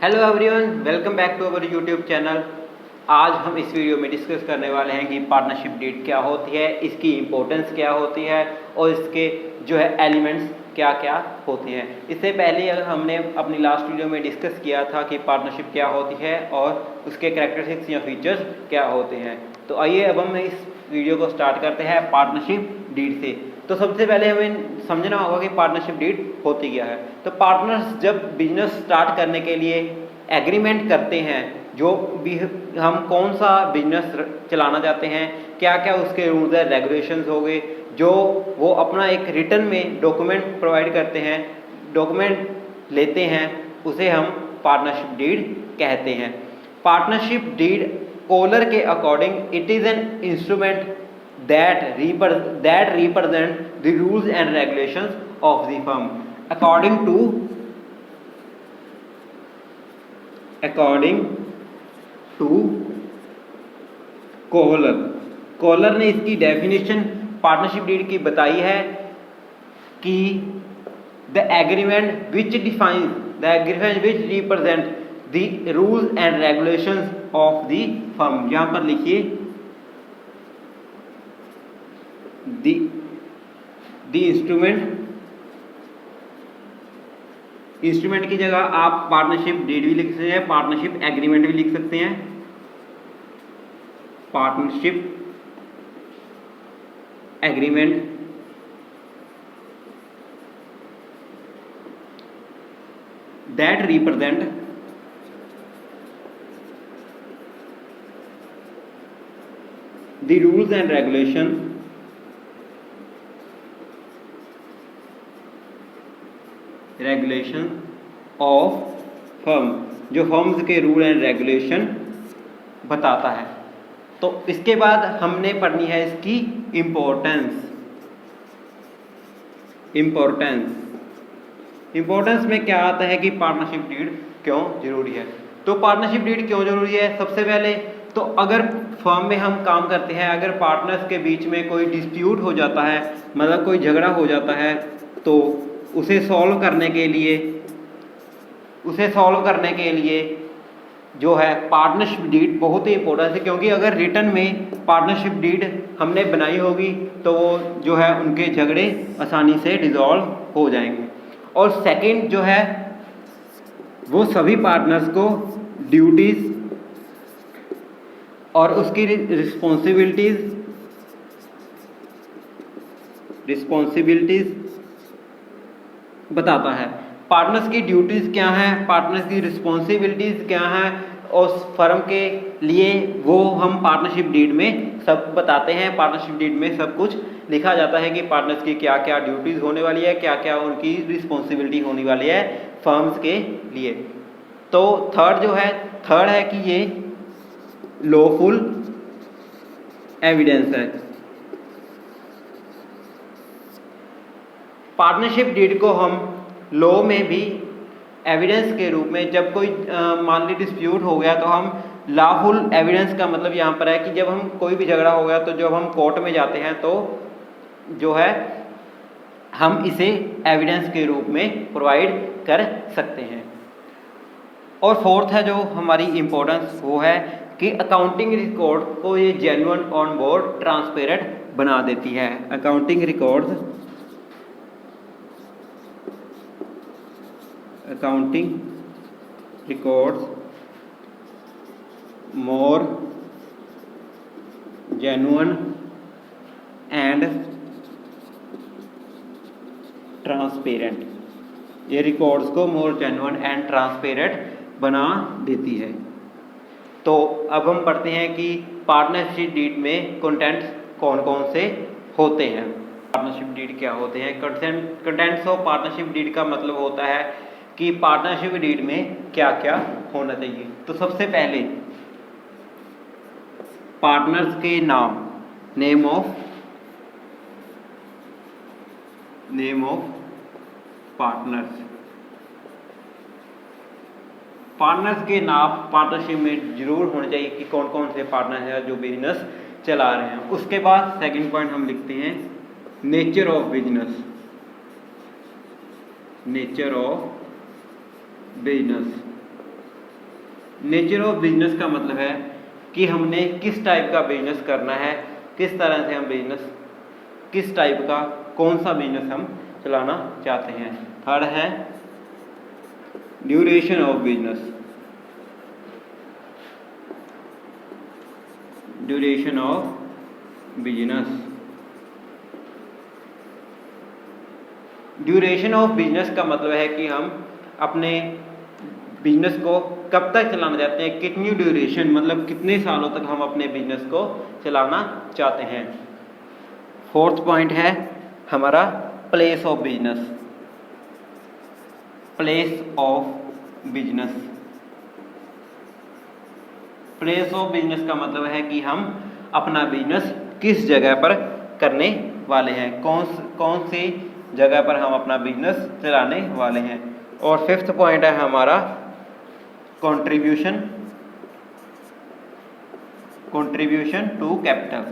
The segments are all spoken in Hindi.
Hello everyone, welcome back to our YouTube channel. आज हम इस वीडियो में डिस्कस करने वाले हैं कि पार्टनरशिप डीड क्या होती है, इसकी इम्पोर्टेंस क्या होती है और इसके जो है एलिमेंट्स क्या क्या होते हैं। इससे पहले हमने अपनी लास्ट वीडियो में डिस्कस किया था कि पार्टनरशिप क्या होती है और उसके कैरेक्टरिस्टिक्स या फीचर्स क्या होते हैं। तो आइए अब हम इस वीडियो को स्टार्ट करते हैं पार्टनरशिप डीड से। तो सबसे पहले हमें समझना होगा कि पार्टनरशिप डीड होती क्या है। तो पार्टनर्स जब बिजनेस स्टार्ट करने के लिए एग्रीमेंट करते हैं, जो भी हम कौन सा बिजनेस चलाना चाहते हैं, क्या क्या उसके रूल्स एंड रेगुलेशंस हो गए, जो वो अपना एक रिटर्न में डॉक्यूमेंट प्रोवाइड करते हैं, डॉक्यूमेंट लेते हैं, उसे हम पार्टनरशिप डीड कहते हैं। पार्टनरशिप डीड कोलर के according it is an instrument that represent the rules and regulations of the firm according to Kohler ने इसकी डेफिनेशन पार्टनरशिप डीड की बताई है कि the agreement which represent the rules and regulations of the firm. यहां पर लिखिए द इंस्ट्रूमेंट की जगह आप पार्टनरशिप डीड भी लिख सकते हैं, पार्टनरशिप एग्रीमेंट भी लिख सकते हैं। Partnership agreement that represent the rules and regulation of firm, जो फर्म्स के रूल एंड रेगुलेशन बताता है। तो इसके बाद हमने पढ़नी है इसकी इम्पोर्टेंस में क्या आता है कि पार्टनरशिप डीड क्यों जरूरी है। तो पार्टनरशिप डीड क्यों जरूरी है, सबसे पहले तो अगर फर्म में हम काम करते हैं, अगर पार्टनर्स के बीच में कोई डिस्प्यूट हो जाता है, मतलब कोई झगड़ा हो जाता है, तो उसे सॉल्व करने के लिए जो है पार्टनरशिप डीड बहुत ही इंपॉर्टेंट है। क्योंकि अगर रिटर्न में पार्टनरशिप डीड हमने बनाई होगी तो वो जो है उनके झगड़े आसानी से डिसॉल्व हो जाएंगे। और सेकंड जो है वो सभी पार्टनर्स को ड्यूटीज और उसकी रिस्पॉन्सिबिलिटीज बताता है। पार्टनर्स की ड्यूटीज क्या हैं, पार्टनर्स की रिस्पॉन्सिबिलिटीज क्या हैं, और फर्म के लिए वो हम पार्टनरशिप डीड में सब बताते हैं। पार्टनरशिप डीड में सब कुछ लिखा जाता है कि पार्टनर्स की क्या क्या ड्यूटीज होने वाली है, क्या क्या उनकी रिस्पॉन्सिबिलिटी होने वाली है फर्म्स के लिए। तो थर्ड है कि ये लॉफुल एविडेंस है। पार्टनरशिप डीड को हम लॉ में भी एविडेंस के रूप में, जब कोई मान ली डिस्प्यूट हो गया तो हम लॉफुल एविडेंस का मतलब यहाँ पर है कि जब हम कोई भी झगड़ा हो गया तो जब हम कोर्ट में जाते हैं तो जो है हम इसे एविडेंस के रूप में प्रोवाइड कर सकते हैं। और फोर्थ है जो हमारी इम्पोर्टेंस, वो है कि अकाउंटिंग रिकॉर्ड को ये जेन्युइन, ऑन बोर्ड, ट्रांसपेरेंट बना देती है। Accounting records more genuine and transparent, ये रिकॉर्ड्स को मोर जेन्युइन एंड ट्रांसपेरेंट बना देती है। तो अब हम पढ़ते हैं कि पार्टनरशिप डीड में कंटेंट्स कौन कौन से होते हैं। पार्टनरशिप डीड क्या होते हैं? कंटेंट्स ऑफ पार्टनरशिप डीड का मतलब होता है कि पार्टनरशिप डीड में क्या क्या होना चाहिए। तो सबसे पहले पार्टनर्स के नाम, नेम ऑफ पार्टनर्स के नाम पार्टनरशिप में जरूर होने चाहिए कि कौन कौन से पार्टनर हैं जो बिजनेस चला रहे हैं। उसके बाद सेकंड पॉइंट हम लिखते हैं nature of business. Nature of business nature of business का मतलब है कि हमने किस टाइप का बिजनेस करना है, किस तरह से हम बिजनेस, किस टाइप का कौन सा बिजनेस हम चलाना चाहते हैं। थर्ड है duration of business, duration of business. Duration of business का मतलब है कि हम अपने बिजनेस को कब तक चलाना चाहते हैं, कितनी ड्यूरेशन, मतलब कितने सालों तक हम अपने बिजनेस को चलाना चाहते हैं। फोर्थ पॉइंट है हमारा place of business, place of business. Place of business का मतलब है कि हम अपना बिजनेस किस जगह पर करने वाले हैं, कौन सी जगह पर हम अपना बिजनेस चलाने वाले हैं। और फिफ्थ पॉइंट है हमारा contribution, contribution to capital.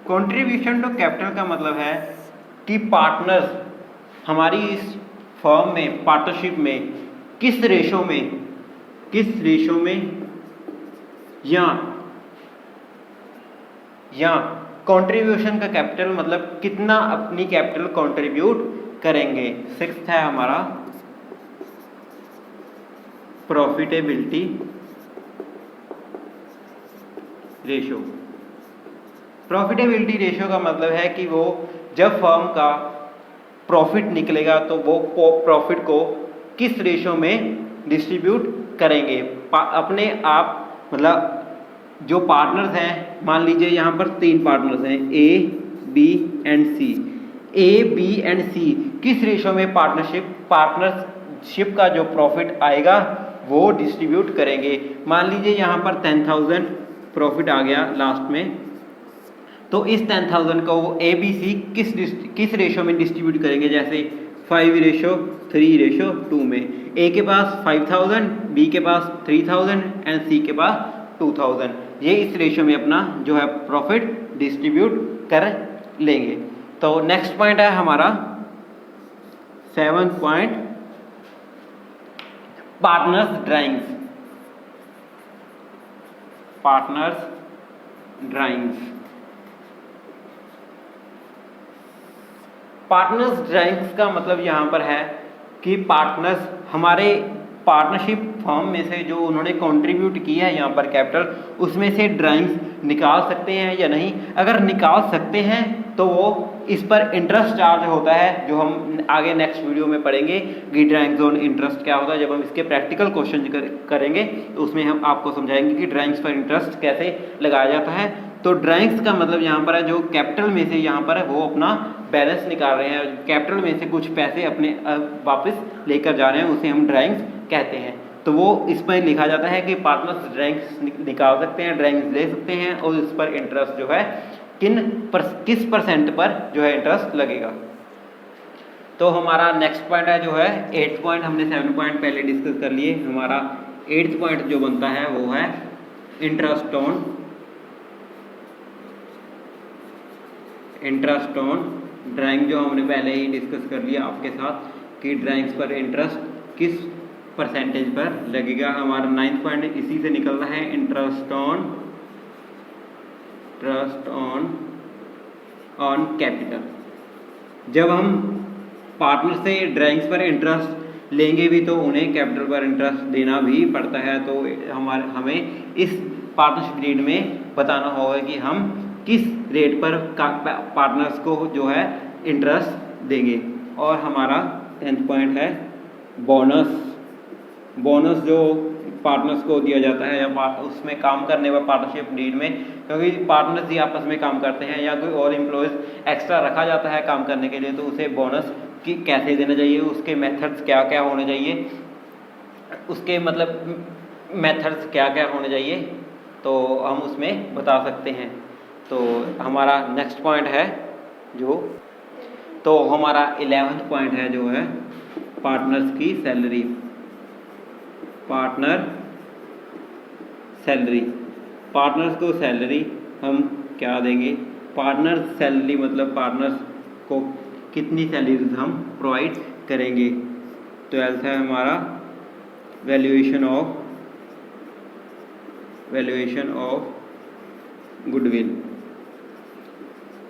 Contribution to capital का मतलब है कि पार्टनर्स हमारी इस फर्म में, पार्टनरशिप में किस रेशो में या कंट्रीब्यूशन का कैपिटल मतलब कितना अपनी कैपिटल कंट्रीब्यूट करेंगे। सिक्स्थ है हमारा प्रॉफिटेबिलिटी रेशो। प्रॉफिटेबिलिटी रेशो का मतलब है कि वो जब फर्म का प्रॉफिट निकलेगा तो वो प्रॉफिट को किस रेशो में डिस्ट्रीब्यूट करेंगे। अपने आप मतलब जो पार्टनर्स हैं, मान लीजिए यहाँ पर 3 पार्टनर्स हैं A, B and C. A, B and C किस रेशो में पार्टनरशिप का जो प्रॉफिट आएगा वो डिस्ट्रीब्यूट करेंगे। मान लीजिए यहाँ पर 10,000 प्रॉफिट आ गया लास्ट में, तो इस 10,000 को वो ए बी सी किस रेशो में डिस्ट्रीब्यूट करेंगे। जैसे 5:3:2 में ए के पास 5,000, बी के पास 3,000 एंड सी के पास 2,000। ये इस रेशो में अपना जो है प्रॉफिट डिस्ट्रीब्यूट कर लेंगे। तो नेक्स्ट पॉइंट है हमारा 7 point partners drawings, partners drawings. Partners drawings का मतलब यहाँ पर है कि पार्टनर्स हमारे पार्टनरशिप फर्म में से जो उन्होंने कंट्रीब्यूट किया है यहाँ पर कैपिटल, उसमें से ड्राइंग्स निकाल सकते हैं या नहीं। अगर निकाल सकते हैं तो वो इस पर इंटरेस्ट चार्ज होता है, जो हम आगे नेक्स्ट वीडियो में पढ़ेंगे कि ड्राइंग्स ऑन इंटरेस्ट क्या होता है। जब हम इसके प्रैक्टिकल क्वेश्चन करेंगे तो उसमें हम आपको समझाएंगे कि ड्राइंग्स पर इंटरेस्ट कैसे लगाया जाता है। तो ड्राइंग्स का मतलब यहाँ पर है जो कैपिटल में से यहाँ पर है वो अपना बैलेंस निकाल रहे हैं, कैपिटल में से कुछ पैसे अपने वापस लेकर जा रहे हैं, उसे हम ड्राइंग्स कहते हैं। तो वो इसमें लिखा जाता है कि पार्टनर्स ड्राइंग्स निकाल सकते हैं, ड्राइंग्स ले सकते हैं और इस पर इंटरेस्ट जो है किस परसेंट पर जो है इंटरेस्ट लगेगा। तो हमारा नेक्स्ट पॉइंट है जो है 8th पॉइंट। हमने 7 पॉइंट पहले डिस्कस कर लिए। हमारा 8th पॉइंट जो बनता है वो है इंटरेस्ट ऑन ड्राइंग, जो हमने पहले ही डिस्कस कर लिया आपके साथ कि ड्राइंग्स पर इंटरेस्ट किस परसेंटेज पर लगेगा। हमारा 9th पॉइंट इसी से निकलना है इंटरेस्ट ऑन कैपिटल। जब हम पार्टनर से ड्राइंग्स पर इंटरेस्ट लेंगे भी तो उन्हें कैपिटल पर इंटरेस्ट देना भी पड़ता है। तो हमें इस पार्टनरशिप डीड में बताना होगा कि हम किस रेट पर पार्टनर्स को जो है इंटरेस्ट देंगे। और हमारा 10th पॉइंट है बोनस जो पार्टनर्स को दिया जाता है या उसमें काम करने वाले पार्टनरशिप डीड में, क्योंकि पार्टनर्स ही आपस में काम करते हैं या कोई और एम्प्लॉयज़ एक्स्ट्रा रखा जाता है काम करने के लिए, तो उसे बोनस की कैसे देना चाहिए, उसके मेथड्स क्या क्या होने चाहिए, उसके मतलब मेथड्स क्या क्या होने चाहिए, तो हम उसमें बता सकते हैं। तो हमारा नेक्स्ट पॉइंट है तो हमारा 11th पॉइंट है जो है पार्टनर्स की सैलरी। पार्टनर्स को सैलरी हम क्या देंगे। पार्टनर्स सैलरी मतलब पार्टनर्स को कितनी सैलरीज हम प्रोवाइड करेंगे। 12th है हमारा वैल्यूएशन ऑफ गुडविल।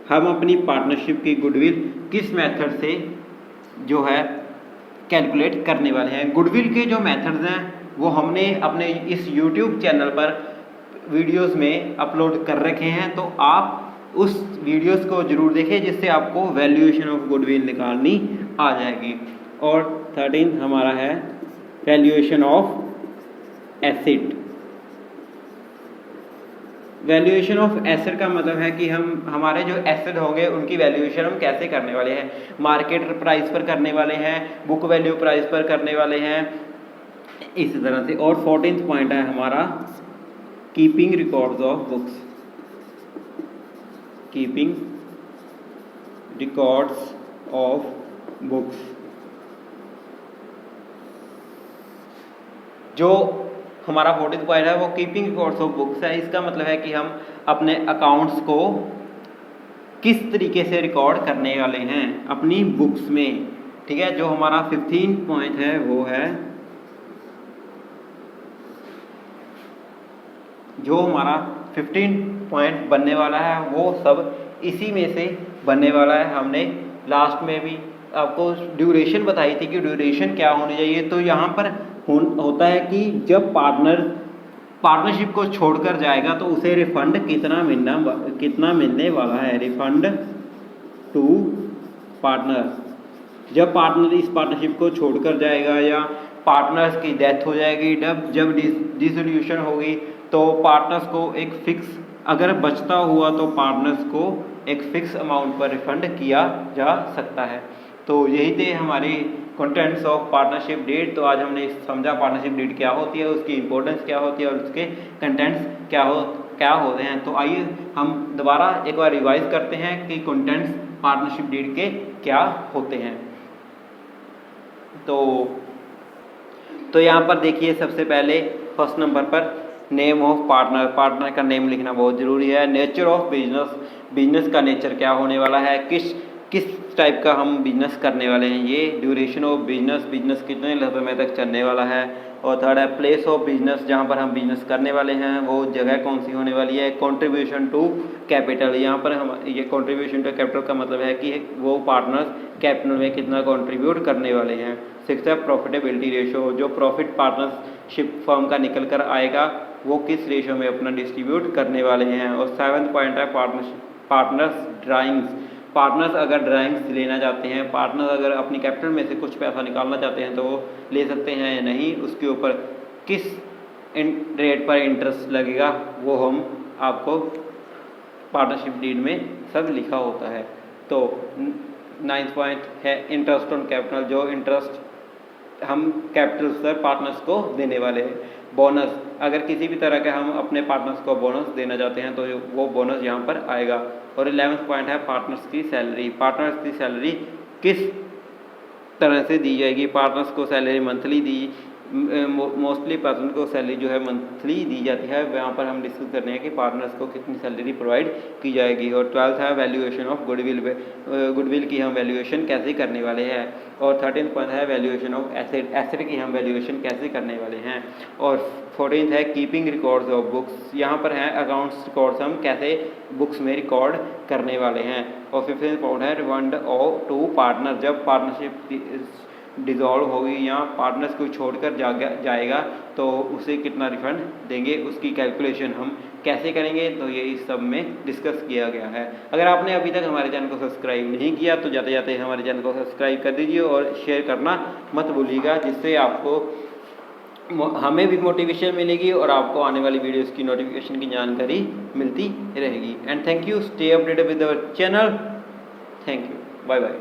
हम अपनी पार्टनरशिप की गुडविल किस मेथड से जो है कैलकुलेट करने वाले हैं। गुडविल के जो मेथड्स हैं वो हमने अपने इस YouTube चैनल पर वीडियोस में अपलोड कर रखे हैं, तो आप उस वीडियोस को जरूर देखें जिससे आपको वैल्यूएशन ऑफ गुडविल निकालनी आ जाएगी। और 13 हमारा है valuation of asset. Valuation of asset का मतलब है कि हम हमारे जो एसेट होंगे उनकी वैल्यूएशन हम कैसे करने वाले हैं। मार्केट प्राइस पर करने वाले हैं, बुक वैल्यू प्राइस पर करने वाले हैं, इसी तरह से। और 14th पॉइंट है हमारा keeping records of books. Keeping records of books, जो हमारा 14th पॉइंट है वो कीपिंग रिकॉर्ड्स ऑफ बुक्स है। इसका मतलब है कि हम अपने अकाउंट्स को किस तरीके से रिकॉर्ड करने वाले हैं अपनी बुक्स में, ठीक है। जो हमारा 15 पॉइंट है वो है, जो हमारा 15 पॉइंट बनने वाला है वो सब इसी में से बनने वाला है। हमने लास्ट में भी आपको ड्यूरेशन बताई थी कि ड्यूरेशन क्या होनी चाहिए। तो यहाँ पर होता है कि जब पार्टनरशिप को छोड़कर जाएगा तो उसे रिफंड कितना मिलने वाला है। रिफंड टू पार्टनर, जब पार्टनर इस पार्टनरशिप को छोड़कर जाएगा या पार्टनर्स की डेथ हो जाएगी, जब डिसोल्यूशन होगी, तो पार्टनर्स को एक फिक्स, अगर बचता हुआ तो पार्टनर्स को एक फिक्स अमाउंट पर रिफंड किया जा सकता है। तो यही थे हमारे कंटेंट्स ऑफ पार्टनरशिप डीड। तो आज हमने समझा पार्टनरशिप डीड क्या होती है, उसकी इंपॉर्टेंस क्या होती है और उसके कंटेंट्स क्या होते हैं। तो आइए हम दोबारा एक बार रिवाइज करते हैं कि कंटेंट्स पार्टनरशिप डीड के क्या होते हैं। तो यहाँ पर देखिए, सबसे पहले फर्स्ट नंबर पर नेम ऑफ पार्टनर का नेम लिखना बहुत ज़रूरी है। नेचर ऑफ बिजनेस का नेचर क्या होने वाला है, किस टाइप का हम बिजनेस करने वाले हैं। ये ड्यूरेशन ऑफ बिजनेस कितने समय तक चलने वाला है। और थर्ड है प्लेस ऑफ बिजनेस, जहाँ पर हम बिजनेस करने वाले हैं वो जगह कौन सी होने वाली है। कंट्रीब्यूशन टू कैपिटल, यहाँ पर हम ये कंट्रीब्यूशन टू कैपिटल का मतलब है कि वो पार्टनर्स कैपिटल में कितना कंट्रीब्यूट करने वाले हैं। सिक्स है प्रॉफिटेबिलिटी रेशो, जो प्रॉफिट पार्टनरशिप फर्म का निकल कर आएगा वो किस रेशो में अपना डिस्ट्रीब्यूट करने वाले हैं। और 7th पॉइंट है पार्टनर्स ड्राइंग्स, पार्टनर्स अगर ड्राइंग्स लेना चाहते हैं, पार्टनर्स अगर अपनी कैपिटल में से कुछ पैसा निकालना चाहते हैं तो वो ले सकते हैं या नहीं, उसके ऊपर किस रेट पर इंटरेस्ट लगेगा वो हम आपको पार्टनरशिप डीड में सब लिखा होता है। तो 9th पॉइंट है इंटरेस्ट ऑन कैपिटल, जो इंटरेस्ट हम कैपिटल पर पार्टनर्स को देने वाले हैं। बोनस, अगर किसी भी तरह के हम अपने पार्टनर्स को बोनस देना चाहते हैं तो वो बोनस यहाँ पर आएगा। और 11th पॉइंट है पार्टनर्स की सैलरी, पार्टनर्स की सैलरी किस तरह से दी जाएगी। पार्टनर्स को सैलरी मंथली दी, मोस्टली पार्टनर को सैलरी जो है मंथली दी जाती है। यहाँ पर हम डिस्कस कर रहे हैं कि पार्टनर्स को कितनी सैलरी प्रोवाइड की जाएगी। और 12th है वैल्यूएशन ऑफ गुडविल की हम वैल्यूएशन कैसे करने वाले हैं। और 13th पॉइंट है वैल्यूएशन ऑफ एसेट की हम वैल्यूएशन कैसे करने वाले हैं। और 14th है कीपिंग रिकॉर्ड्स ऑफ बुक्स, यहाँ पर है अकाउंट्स रिकॉर्ड्स हम कैसे बुक्स में रिकॉर्ड करने वाले हैं। और 15th पॉइंट है रिफंड टू पार्टनर, जब पार्टनरशिप डिज़ोल्व होगी या पार्टनर्स को छोड़कर जाएगा तो उसे कितना रिफंड देंगे, उसकी कैलकुलेशन हम कैसे करेंगे। तो ये इस सब में डिस्कस किया गया है। अगर आपने अभी तक हमारे चैनल को सब्सक्राइब नहीं किया तो जाते जाते हमारे चैनल को सब्सक्राइब कर दीजिए और शेयर करना मत भूलिएगा, जिससे आपको हमें भी मोटिवेशन मिलेगी और आपको आने वाली वीडियोस की नोटिफिकेशन की जानकारी मिलती रहेगी। And thank you, stay updated with our channel. Thank you, bye bye.